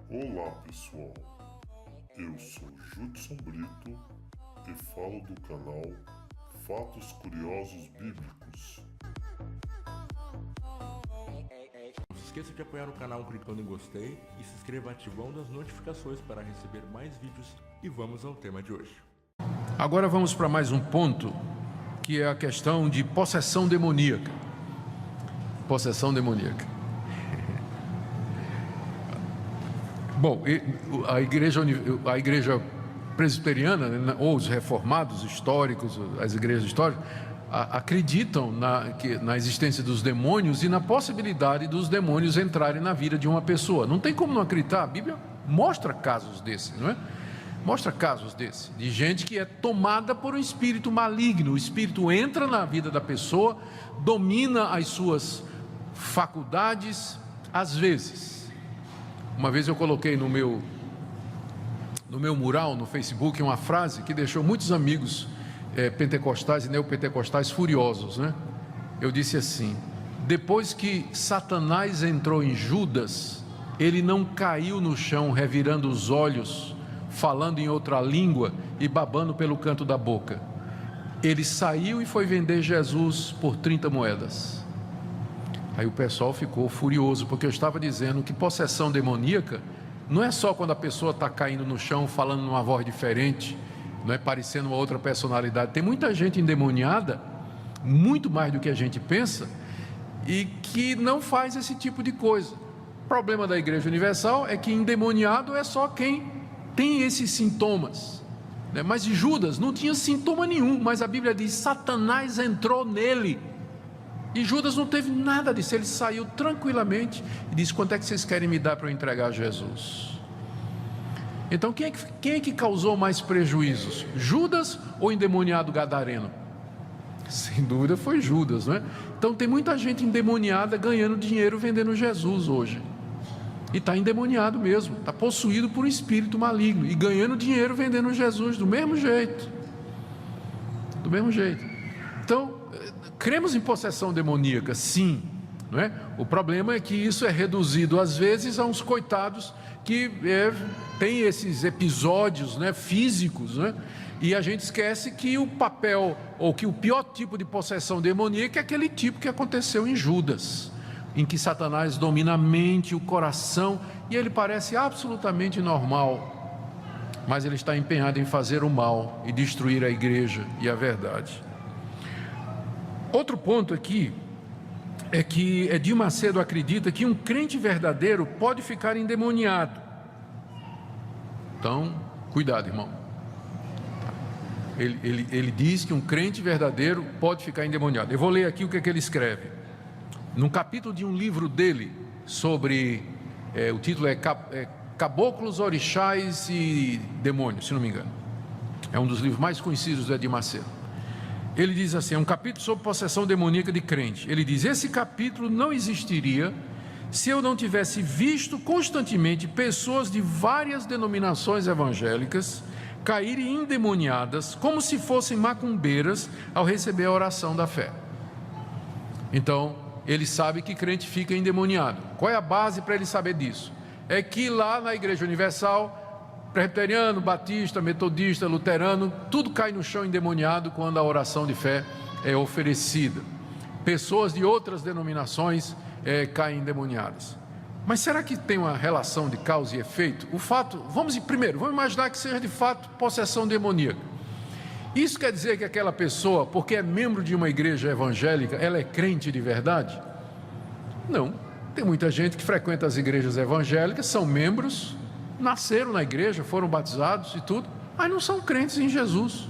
Olá pessoal, eu sou Judson Brito e falo do canal Fatos Curiosos Bíblicos. Não se esqueça de apoiar o canal clicando em gostei e se inscreva ativando as notificações para receber mais vídeos. E vamos ao tema de hoje. Agora vamos para mais um ponto, que é a questão de possessão demoníaca. Possessão demoníaca. Bom, a igreja presbiteriana, né, ou os reformados históricos, as igrejas históricas, acreditam na existência dos demônios e na possibilidade dos demônios entrarem na vida de uma pessoa. Não tem como não acreditar, a Bíblia mostra casos desses, não é? Mostra casos desses, de gente que é tomada por um espírito maligno. O espírito entra na vida da pessoa, domina as suas faculdades, às vezes. Uma vez eu coloquei no meu mural, no Facebook, uma frase que deixou muitos amigos pentecostais e neopentecostais furiosos, né? Eu disse assim: depois que Satanás entrou em Judas, ele não caiu no chão revirando os olhos, falando em outra língua e babando pelo canto da boca. Ele saiu e foi vender Jesus por 30 moedas. Aí o pessoal ficou furioso, porque eu estava dizendo que possessão demoníaca não é só quando a pessoa está caindo no chão, falando numa voz diferente, não é, parecendo uma outra personalidade. Tem muita gente endemoniada, muito mais do que a gente pensa, e que não faz esse tipo de coisa. O problema da Igreja Universal é que endemoniado é só quem tem esses sintomas, né? Mas Judas não tinha sintoma nenhum, mas a Bíblia diz: Satanás entrou nele. E Judas não teve nada disso, ele saiu tranquilamente e disse: quanto é que vocês querem me dar para eu entregar a Jesus? Então quem é que causou mais prejuízos? Judas ou o endemoniado gadareno? Sem dúvida foi Judas, não é? Então tem muita gente endemoniada ganhando dinheiro vendendo Jesus hoje. E está endemoniado mesmo, está possuído por um espírito maligno e ganhando dinheiro vendendo Jesus do mesmo jeito. Do mesmo jeito. Então, cremos em possessão demoníaca, sim, não é? O problema é que isso é reduzido às vezes a uns coitados que têm esses episódios, né, físicos, né? E a gente esquece que o papel, ou que o pior tipo de possessão demoníaca é aquele tipo que aconteceu em Judas, em que Satanás domina a mente, o coração, e ele parece absolutamente normal, mas ele está empenhado em fazer o mal e destruir a igreja e a verdade. Outro ponto aqui é que Edir Macedo acredita que um crente verdadeiro pode ficar endemoniado. Então, cuidado, irmão. Ele diz que um crente verdadeiro pode ficar endemoniado. Eu vou ler aqui o que ele escreve. Num capítulo de um livro dele, sobre, o título é Caboclos, Orixás e Demônios, se não me engano. É um dos livros mais conhecidos do Edir Macedo. Ele diz assim, é um capítulo sobre possessão demoníaca de crente. Ele diz: esse capítulo não existiria se eu não tivesse visto constantemente pessoas de várias denominações evangélicas caírem endemoniadas, como se fossem macumbeiras, ao receber a oração da fé. Então, ele sabe que crente fica endemoniado. Qual é a base para ele saber disso? É que lá na Igreja Universal, presbiteriano, batista, metodista, luterano, tudo cai no chão endemoniado quando a oração de fé é oferecida. Pessoas de outras denominações caem endemoniadas. Mas será que tem uma relação de causa e efeito? O fato, vamos imaginar que seja de fato possessão demoníaca. Isso quer dizer que aquela pessoa, porque é membro de uma igreja evangélica, ela é crente de verdade? Não. Tem muita gente que frequenta as igrejas evangélicas, são membros, nasceram na igreja, foram batizados e tudo, mas não são crentes em Jesus,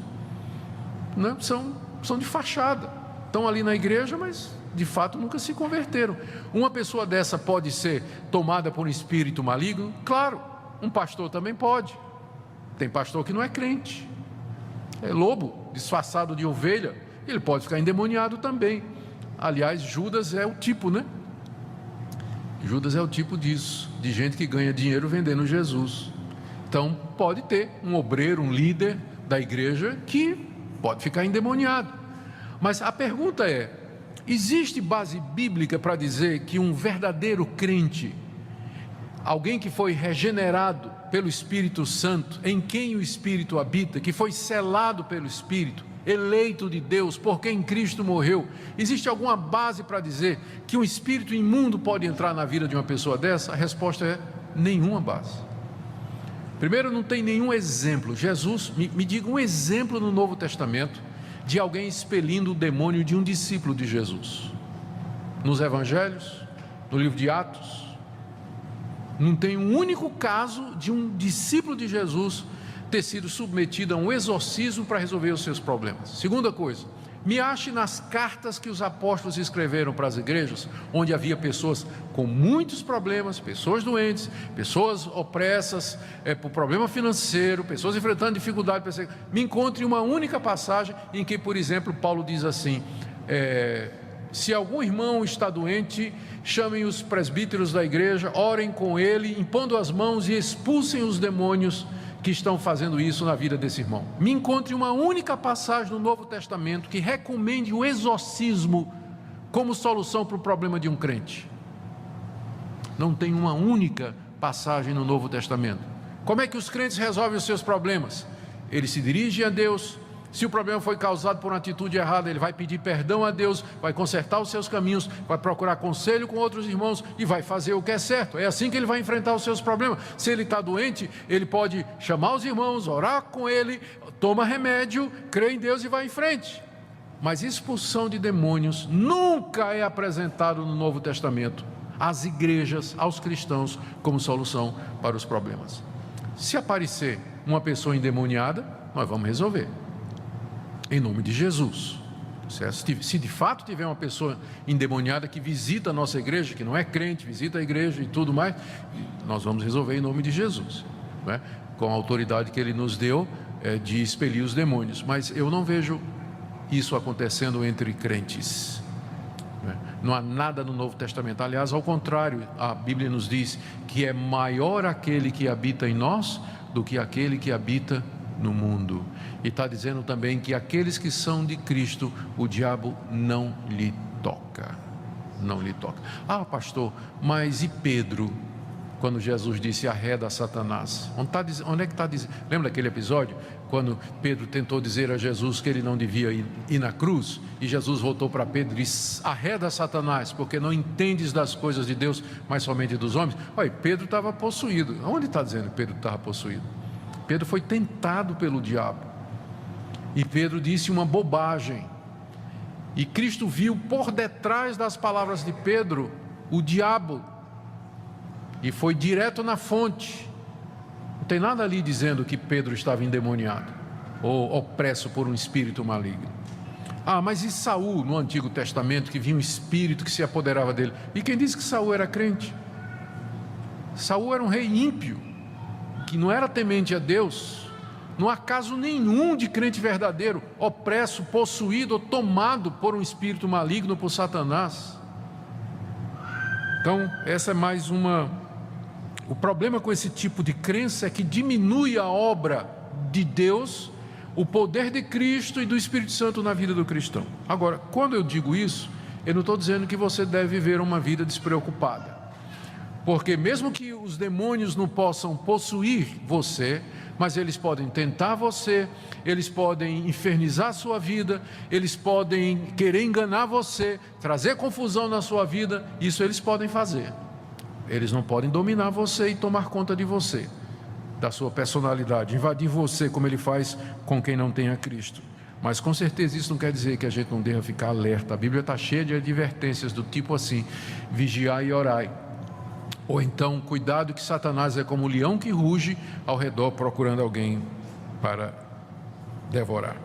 não, são de fachada, estão ali na igreja, mas de fato nunca se converteram. Uma pessoa dessa pode ser tomada por um espírito maligno? Claro, um pastor também pode. Tem pastor que não é crente, é lobo disfarçado de ovelha, ele pode ficar endemoniado também. Aliás, Judas é o tipo, né? Judas é o tipo disso, de gente que ganha dinheiro vendendo Jesus. Então pode ter um obreiro, um líder da igreja que pode ficar endemoniado. Mas a pergunta é: existe base bíblica para dizer que um verdadeiro crente alguém que foi regenerado pelo Espírito Santo, em quem o Espírito habita, que foi selado pelo Espírito, eleito de Deus, por quem Cristo morreu, existe alguma base para dizer que um espírito imundo pode entrar na vida de uma pessoa dessa? A resposta é nenhuma base. Primeiro, não tem nenhum exemplo. Jesus, me diga um exemplo no Novo Testamento de alguém expelindo o demônio de um discípulo de Jesus. Nos Evangelhos, no livro de Atos, não tem um único caso de um discípulo de Jesus ter sido submetido a um exorcismo para resolver os seus problemas. Segunda coisa, me ache nas cartas que os apóstolos escreveram para as igrejas, onde havia pessoas com muitos problemas, pessoas doentes, pessoas opressas por problema financeiro, pessoas enfrentando dificuldade. Me encontre uma única passagem em que, por exemplo, Paulo diz assim: se algum irmão está doente, chamem os presbíteros da igreja, orem com ele, impondo as mãos e expulsem os demônios que estão fazendo isso na vida desse irmão. Me encontre uma única passagem no Novo Testamento que recomende o exorcismo como solução para o problema de um crente. Não tem uma única passagem no Novo Testamento. Como é que os crentes resolvem os seus problemas? Eles se dirigem a Deus. Se o problema foi causado por uma atitude errada, ele vai pedir perdão a Deus, vai consertar os seus caminhos, vai procurar conselho com outros irmãos e vai fazer o que é certo. É assim que ele vai enfrentar os seus problemas. Se ele está doente, ele pode chamar os irmãos, orar com ele, toma remédio, crê em Deus e vai em frente. Mas expulsão de demônios nunca é apresentado no Novo Testamento às igrejas, aos cristãos, como solução para os problemas. Se aparecer uma pessoa endemoniada, nós vamos resolver. Em nome de Jesus. Se de fato tiver uma pessoa endemoniada que visita a nossa igreja, que não é crente, visita a igreja e tudo mais, nós vamos resolver em nome de Jesus, não é? Com a autoridade que Ele nos deu de expelir os demônios. Mas eu não vejo isso acontecendo entre crentes. Não é? Não há nada no Novo Testamento. Aliás, ao contrário, a Bíblia nos diz que é maior aquele que habita em nós do que aquele que habita no mundo. E está dizendo também que aqueles que são de Cristo, o diabo não lhe toca. Não lhe toca. Ah, pastor, mas e Pedro? Quando Jesus disse arreda Satanás, onde é que está dizendo? Lembra daquele episódio? Quando Pedro tentou dizer a Jesus que ele não devia ir na cruz, e Jesus voltou para Pedro e disse: arreda Satanás, porque não entendes das coisas de Deus, mas somente dos homens. Olha, Pedro estava possuído. Onde está dizendo que Pedro estava possuído? Pedro foi tentado pelo diabo. E Pedro disse uma bobagem. E Cristo viu por detrás das palavras de Pedro o diabo. E foi direto na fonte. Não tem nada ali dizendo que Pedro estava endemoniado ou opresso por um espírito maligno. Ah, mas e Saul no Antigo Testamento, que vinha um espírito que se apoderava dele? E quem disse que Saul era crente? Saul era um rei ímpio, que não era temente a Deus. Não há caso nenhum de crente verdadeiro opresso, possuído ou tomado por um espírito maligno, por Satanás. Então, essa é mais uma... O problema com esse tipo de crença é que diminui a obra de Deus, o poder de Cristo e do Espírito Santo na vida do cristão. Agora, quando eu digo isso, eu não estou dizendo que você deve viver uma vida despreocupada. Porque mesmo que os demônios não possam possuir você, mas eles podem tentar você, eles podem infernizar a sua vida, eles podem querer enganar você, trazer confusão na sua vida, isso eles podem fazer. Eles não podem dominar você e tomar conta de você, da sua personalidade, invadir você como ele faz com quem não tem a Cristo. Mas com certeza isso não quer dizer que a gente não deva ficar alerta. A Bíblia está cheia de advertências do tipo assim: vigiai e orai. Ou então, cuidado que Satanás é como um leão que ruge ao redor procurando alguém para devorar.